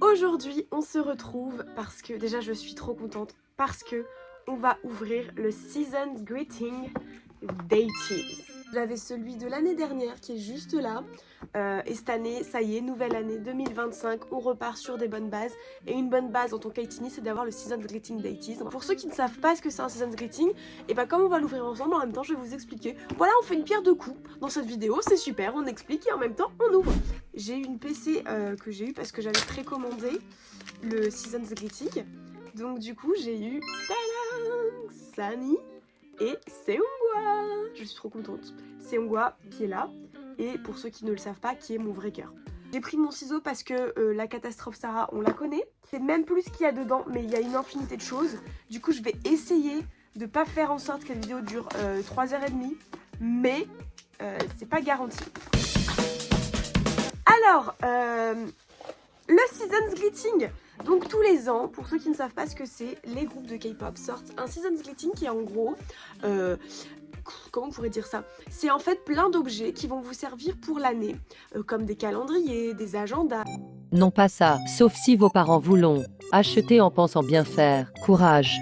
Aujourd'hui, on se retrouve parce que déjà je suis trop contente parce que on va ouvrir le Season's Greeting Datees. J'avais celui de l'année dernière qui est juste là et cette année, ça y est, nouvelle année 2025, on repart sur des bonnes bases et une bonne base en tant qu'Aitini, c'est d'avoir le Season's Greeting Datees. Pour ceux qui ne savent pas ce que c'est un Season's Greeting, et bah comme on va l'ouvrir ensemble, en même temps je vais vous expliquer. Voilà, on fait une pierre deux coups dans cette vidéo, c'est super, on explique et en même temps on ouvre. J'ai eu une PC que j'ai eu parce que j'avais précommandé le Season's Greeting. Donc du coup j'ai eu tadam, Sani et Seungwa. Je suis trop contente. Seungwa qui est là et pour ceux qui ne le savent pas, qui est mon vrai cœur. J'ai pris mon ciseau parce que la catastrophe Sarah, on la connaît. C'est même plus ce qu'il y a dedans, mais il y a une infinité de choses. Du coup je vais essayer de pas faire en sorte que la vidéo dure 3h30, mais c'est pas garanti. Alors, le Season's Greeting. Donc tous les ans, pour ceux qui ne savent pas ce que c'est, les groupes de K-pop sortent un Season's Greeting qui est en gros, comment on pourrait dire ça? C'est en fait plein d'objets qui vont vous servir pour l'année, comme des calendriers, des agendas. Non pas ça, sauf si vos parents vous l'ont acheté en pensant bien faire. Courage.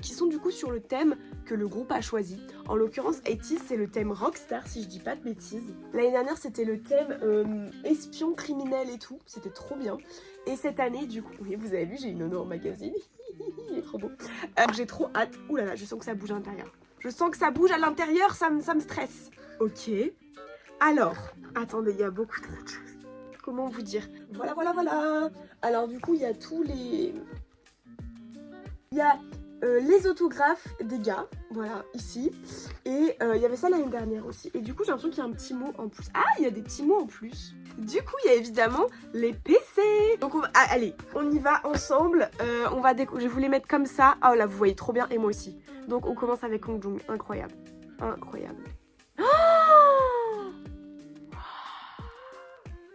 Qui sont du coup sur le thème que le groupe a choisi. En l'occurrence, 80's, c'est le thème rockstar, si je dis pas de bêtises. L'année dernière, c'était le thème espion, criminel et tout. C'était trop bien. Et cette année, du coup, oui, vous avez vu, j'ai une Nono en magazine. Il est trop beau. J'ai trop hâte. Ouh là là, je sens que ça bouge à l'intérieur. Je sens que ça bouge à l'intérieur, ça me stresse. Ok. Alors, attendez, il y a beaucoup trop de choses. Comment vous dire? Voilà. Alors du coup, il y a tous les... Il y a... les autographes des gars, voilà, ici. Et il y avait ça l'année dernière aussi. Et du coup, j'ai l'impression qu'il y a un petit mot en plus. Ah, il y a des petits mots en plus. Du coup, il y a évidemment les PC. Donc, allez, on y va ensemble. On va je vais vous les mettre comme ça. Oh là, vous voyez trop bien. Et moi aussi. Donc, on commence avec Hong Jong. Incroyable. Incroyable. Oh,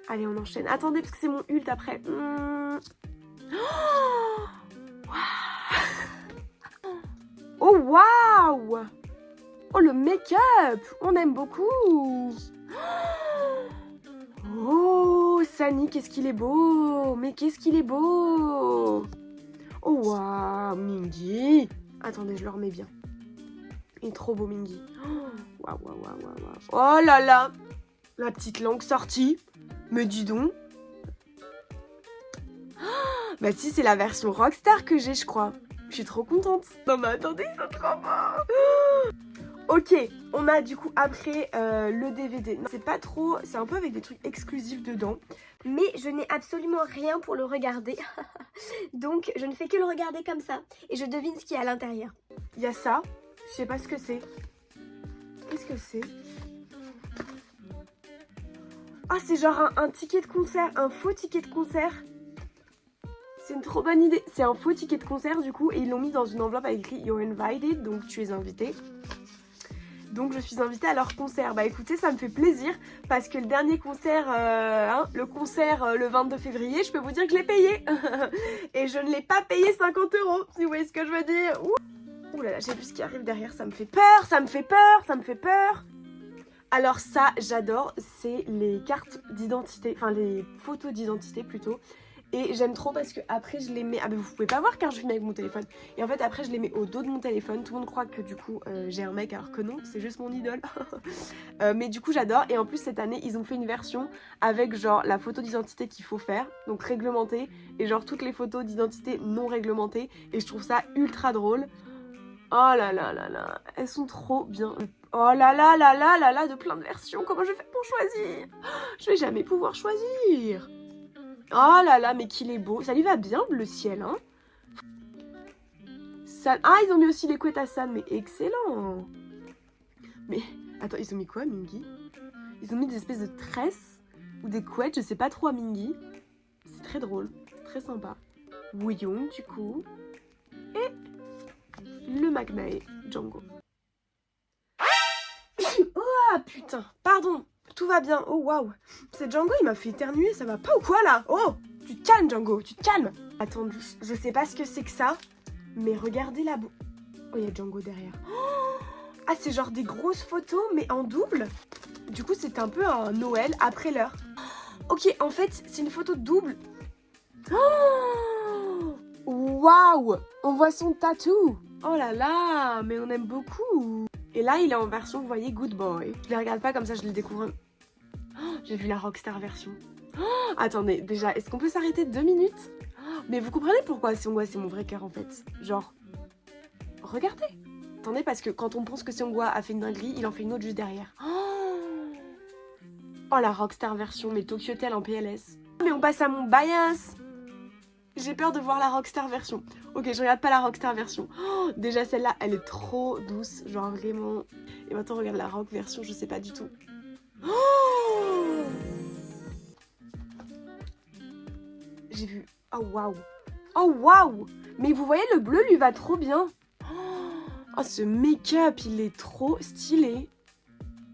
allez, on enchaîne. Attendez, parce que c'est mon ult après. Oh waouh! Oh le make-up! On aime beaucoup! Oh Sani, qu'est-ce qu'il est beau! Mais qu'est-ce qu'il est beau! Oh waouh! Mingy! Attendez, je le remets bien. Il est trop beau Mingy. Waouh. Oh là là! La petite langue sortie. Mais dis donc! Bah si, c'est la version Rockstar que j'ai, je crois. Je suis trop contente. Non mais attendez, c'est trop beau. Ok, on a du coup après le DVD. C'est pas trop, c'est un peu avec des trucs exclusifs dedans. Mais je n'ai absolument rien pour le regarder. Donc je ne fais que le regarder comme ça. Et je devine ce qu'il y a à l'intérieur. Il y a ça, je sais pas ce que c'est. Qu'est-ce que c'est? Ah, c'est genre un ticket de concert, un faux ticket de concert. C'est une trop bonne idée. C'est un faux ticket de concert du coup et ils l'ont mis dans une enveloppe avec écrit You're invited, donc tu es invité. Donc je suis invitée à leur concert. Bah écoutez, ça me fait plaisir parce que le dernier concert, le concert le 22 février, je peux vous dire que je l'ai payé. Et je ne l'ai pas payé 50 €, si vous voyez ce que je veux dire. Ouh là là, j'ai vu ce qui arrive derrière, ça me fait peur. Alors ça, j'adore, c'est les cartes d'identité, enfin les photos d'identité plutôt. Et j'aime trop parce que après je les mets... Ah mais vous pouvez pas voir car je filme avec mon téléphone. Et en fait après je les mets au dos de mon téléphone. Tout le monde croit que du coup j'ai un mec alors que non, c'est juste mon idole. Mais du coup j'adore. Et en plus cette année ils ont fait une version avec genre la photo d'identité qu'il faut faire. Donc réglementée. Et genre toutes les photos d'identité non réglementées. Et je trouve ça ultra drôle. Oh là là. Elles sont trop bien. Oh là là de plein de versions. Comment je fais pour choisir? Je vais jamais pouvoir choisir. Oh là là, mais qu'il est beau. Ça lui va bien, le ciel, hein. San... Ah, ils ont mis aussi les couettes à San, mais excellent. Mais, attends, ils ont mis quoi, Mingy? Ils ont mis des espèces de tresses ou des couettes, je sais pas trop à Mingy. C'est très drôle, très sympa. Wooyoung, du coup. Et le Magnae, Django. Oh, putain, pardon. Tout va bien, oh waouh. C'est Django, il m'a fait éternuer, ça va pas ou quoi là? Oh, tu te calmes Django, tu te calmes. Attends, je sais pas ce que c'est que ça, mais regardez la boue. Oh, il y a Django derrière. Oh, ah, c'est genre des grosses photos, mais en double. Du coup, c'est un peu un Noël après l'heure. Ok, en fait, c'est une photo double Oh waouh, on voit son tatou. Oh là là, mais on aime beaucoup. Et là, il est en version, vous voyez, Good Boy. Je les regarde pas comme ça, je les découvre. Oh, j'ai vu la Rockstar version. Oh, attendez, déjà, est-ce qu'on peut s'arrêter 2 minutes? Oh, mais vous comprenez pourquoi Seonghwa, c'est mon vrai cœur, en fait. Genre, regardez. Attendez, parce que quand on pense que Seonghwa a fait une dinguerie, il en fait une autre juste derrière. Oh, la Rockstar version, mais Tokyo Hotel en PLS. Mais on passe à mon bias. J'ai peur de voir la Rockstar version. Ok, je regarde pas la Rockstar version. Oh, déjà celle-là, elle est trop douce, genre vraiment. Et maintenant, regarde la Rock version, je sais pas du tout. Oh, j'ai vu. Oh waouh. Oh waouh. Mais vous voyez, le bleu lui va trop bien. Oh, ce make-up, il est trop stylé.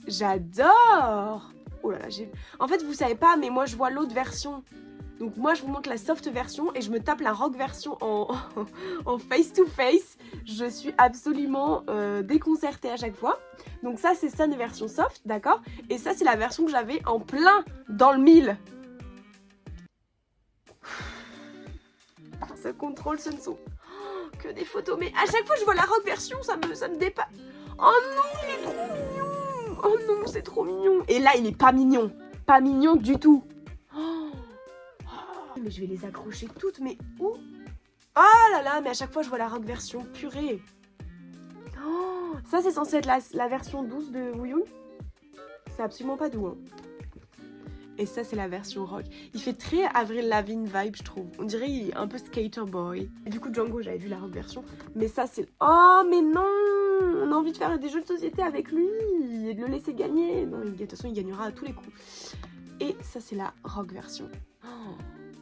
J'adore. Oh là là, j'ai... En fait, vous savez pas, mais moi, je vois l'autre version. Donc moi je vous montre la soft version et je me tape la rock version en face to face. Je suis absolument déconcertée à chaque fois. Donc ça c'est Sun version soft, d'accord? Et ça c'est la version que j'avais en plein dans le mille. Ça contrôle, ce ne sont que des photos. Mais à chaque fois je vois la rock version, ça me dépasse. Oh non, il est trop mignon. Oh non, c'est trop mignon. Et là il est pas mignon. Pas mignon du tout. Mais je vais les accrocher toutes, mais où? Oh là là, mais à chaque fois je vois la rock version, purée. Oh, ça c'est censé être la version douce de Wooyoon. C'est absolument pas doux, hein. Et ça c'est la version rock. Il fait très Avril Lavigne vibe, je trouve. On dirait il est un peu skater boy. Et du coup Django, j'avais vu la rock version. Mais ça c'est... Oh mais non, on a envie de faire des jeux de société avec lui et de le laisser gagner. Non, de toute façon il gagnera à tous les coups. Et ça c'est la rock version.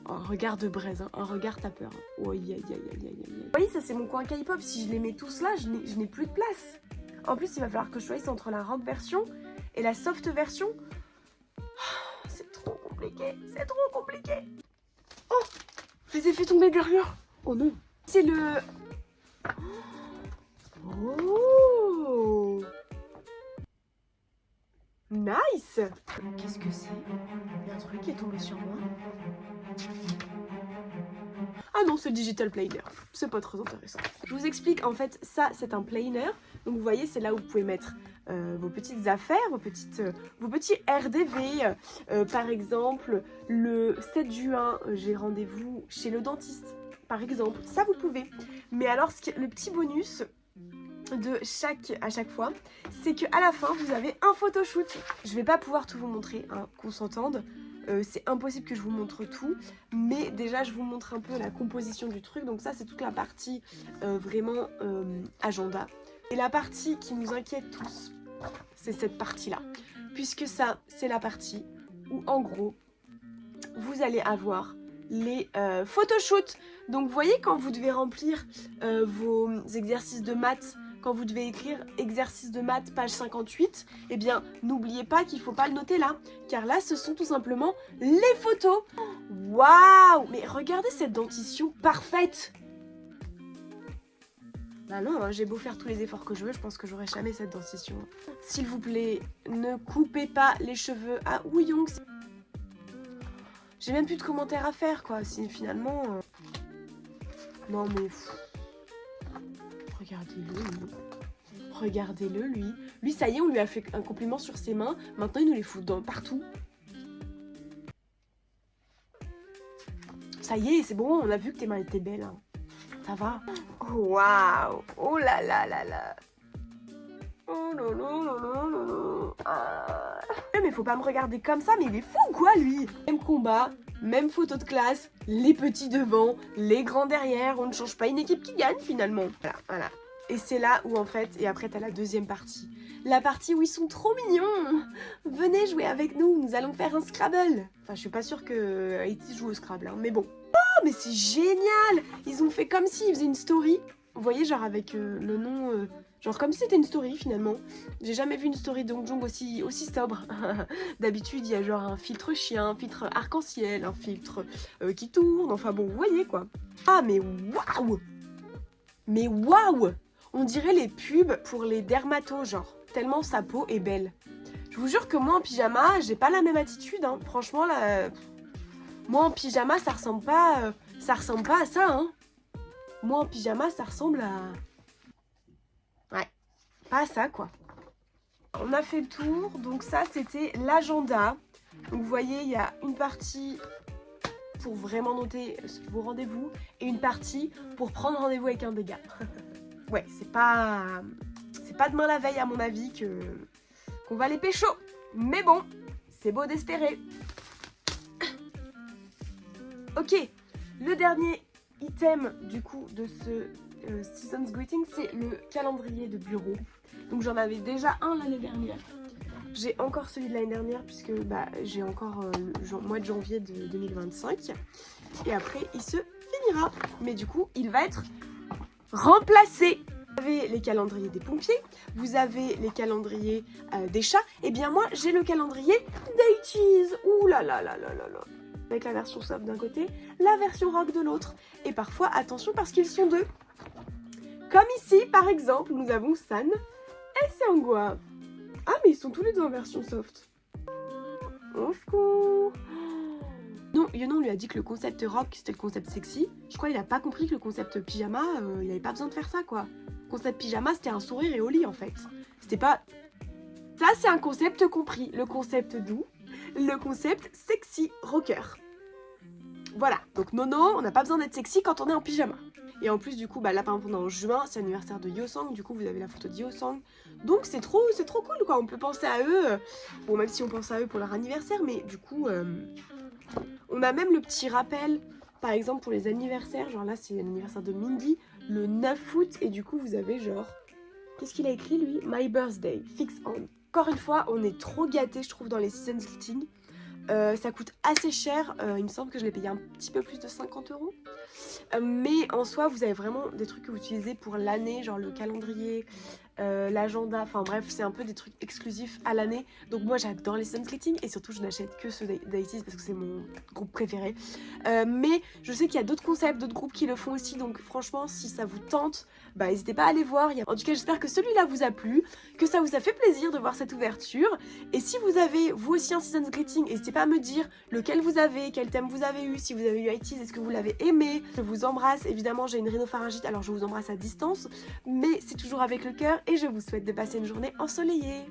Un regard de braise, hein. Un regard tapeur. Oh, aïe, aïe, aïe, aïe, aïe. Vous voyez, ça c'est mon coin K-pop. Si je les mets tous là, je n'ai plus de place. En plus, il va falloir que je choisisse entre la rock version et la soft version. Oh, c'est trop compliqué. C'est trop compliqué. Oh, je les ai fait tomber derrière. Oh non. C'est le... Oh, nice. Qu'est-ce que c'est? Il y a un truc qui est tombé sur moi. Ah non, c'est digital planner. C'est pas très intéressant. Je vous explique, en fait, ça, c'est un planner. Donc, vous voyez, c'est là où vous pouvez mettre vos petites affaires, vos petits RDV. Par exemple, le 7 juin, j'ai rendez-vous chez le dentiste. Par exemple, ça, vous pouvez. Mais alors, le petit bonus à chaque fois, c'est qu'à la fin, vous avez un photoshoot. Je vais pas pouvoir tout vous montrer, hein, qu'on s'entende. C'est impossible que je vous montre tout, mais déjà je vous montre un peu la composition du truc. Donc ça c'est toute la partie vraiment agenda. Et la partie qui nous inquiète tous, c'est cette partie là, puisque ça c'est la partie où en gros vous allez avoir les photoshoots. Donc vous voyez quand vous devez remplir vos exercices de maths, quand vous devez écrire exercice de maths page 58, eh bien n'oubliez pas qu'il ne faut pas le noter là, car là ce sont tout simplement les photos. Waouh, mais regardez cette dentition parfaite. Bah non, hein, j'ai beau faire tous les efforts que je veux, je pense que j'aurai jamais cette dentition. S'il vous plaît, ne coupez pas les cheveux à Wooyoon. J'ai même plus de commentaires à faire quoi, si finalement... Non mais... Regardez-le lui. Lui ça y est, on lui a fait un compliment sur ses mains, maintenant il nous les fout partout. Ça y est, c'est bon, on a vu que tes mains étaient belles, hein. Ça va? Oh waouh. Oh là là là là. Oh non non non non non non. Ah. Mais faut pas me regarder comme ça, mais il est fou quoi lui. Même combat, même photo de classe, les petits devant, les grands derrière, on ne change pas une équipe qui gagne finalement. Voilà, voilà. Et c'est là où en fait, et après t'as la deuxième partie. La partie où ils sont trop mignons. Venez jouer avec nous, nous allons faire un Scrabble. Enfin je suis pas sûre que Haïti joue au Scrabble, hein, mais bon. Oh mais c'est génial. Ils ont fait comme s'ils faisaient une story. Vous voyez genre avec le nom... genre comme si c'était une story finalement. J'ai jamais vu une story de Dongjong aussi sobre. D'habitude il y a genre un filtre chien, un filtre arc-en-ciel, un filtre qui tourne. Enfin bon, vous voyez quoi. Ah mais waouh. Mais waouh. On dirait les pubs pour les dermatos genre. Tellement sa peau est belle. Je vous jure que moi en pyjama, j'ai pas la même attitude. Hein. Franchement là... Moi en pyjama ça ressemble pas à ça hein. Moi en pyjama ça ressemble à... Ouais, pas à ça quoi. On a fait le tour, donc ça c'était l'agenda. Donc vous voyez il y a une partie pour vraiment noter vos rendez-vous et une partie pour prendre rendez-vous avec un des gars. Ouais, c'est pas demain la veille à mon avis qu'on va les pécho. Mais bon, c'est beau d'espérer. Ok, le dernier item du coup de ce Season's Greeting, c'est le calendrier de bureau. Donc j'en avais déjà un l'année dernière. J'ai encore celui de l'année dernière puisque j'ai encore le mois de janvier de 2025. Et après il se finira. Mais du coup il va être remplacé. Vous avez les calendriers des pompiers, vous avez les calendriers des chats. Et bien moi j'ai le calendrier d'Aities. Ouh là là là là là là. Avec la version soft d'un côté, la version rock de l'autre. Et parfois attention parce qu'ils sont deux. Comme ici par exemple nous avons San et Seongwa. Ah mais ils sont tous les deux en version soft. Au secours. Non, Yeon lui a dit que le concept rock c'était le concept sexy. Je crois qu'il a pas compris que le concept pyjama, il avait pas besoin de faire ça quoi. Le concept pyjama c'était un sourire et au lit en fait. C'était pas... Ça c'est un concept compris. Le concept doux, le concept sexy rocker. Voilà, donc non, on n'a pas besoin d'être sexy quand on est en pyjama. Et en plus du coup, là par exemple on est en juin, c'est l'anniversaire de Yeosang, du coup vous avez la photo de Yeosang. Donc c'est trop cool quoi, on peut penser à eux, bon même si on pense à eux pour leur anniversaire, mais du coup on a même le petit rappel, par exemple pour les anniversaires, genre là c'est l'anniversaire de Mindy, le 9 août, et du coup vous avez genre, qu'est-ce qu'il a écrit lui? My birthday, fix on. Encore une fois, on est trop gâtés je trouve dans les Season's Greeting. Ça coûte assez cher, il me semble que je l'ai payé un petit peu plus de 50 €. Mais en soi vous avez vraiment des trucs que vous utilisez pour l'année, genre le calendrier, l'agenda, enfin bref c'est un peu des trucs exclusifs à l'année. Donc moi j'adore les Season's Greeting et surtout je n'achète que ceux d'Aities parce que c'est mon groupe préféré. Mais je sais qu'il y a d'autres concepts, d'autres groupes qui le font aussi, donc franchement si ça vous tente, n'hésitez pas à aller voir. En tout cas j'espère que celui-là vous a plu, que ça vous a fait plaisir de voir cette ouverture. Et si vous avez vous aussi un Season's Greeting, n'hésitez pas à me dire lequel vous avez, quel thème vous avez eu, si vous avez eu Aities, est-ce que vous l'avez aimé. Je vous embrasse, évidemment j'ai une rhinopharyngite alors je vous embrasse à distance, mais c'est toujours avec le cœur et je vous souhaite de passer une journée ensoleillée.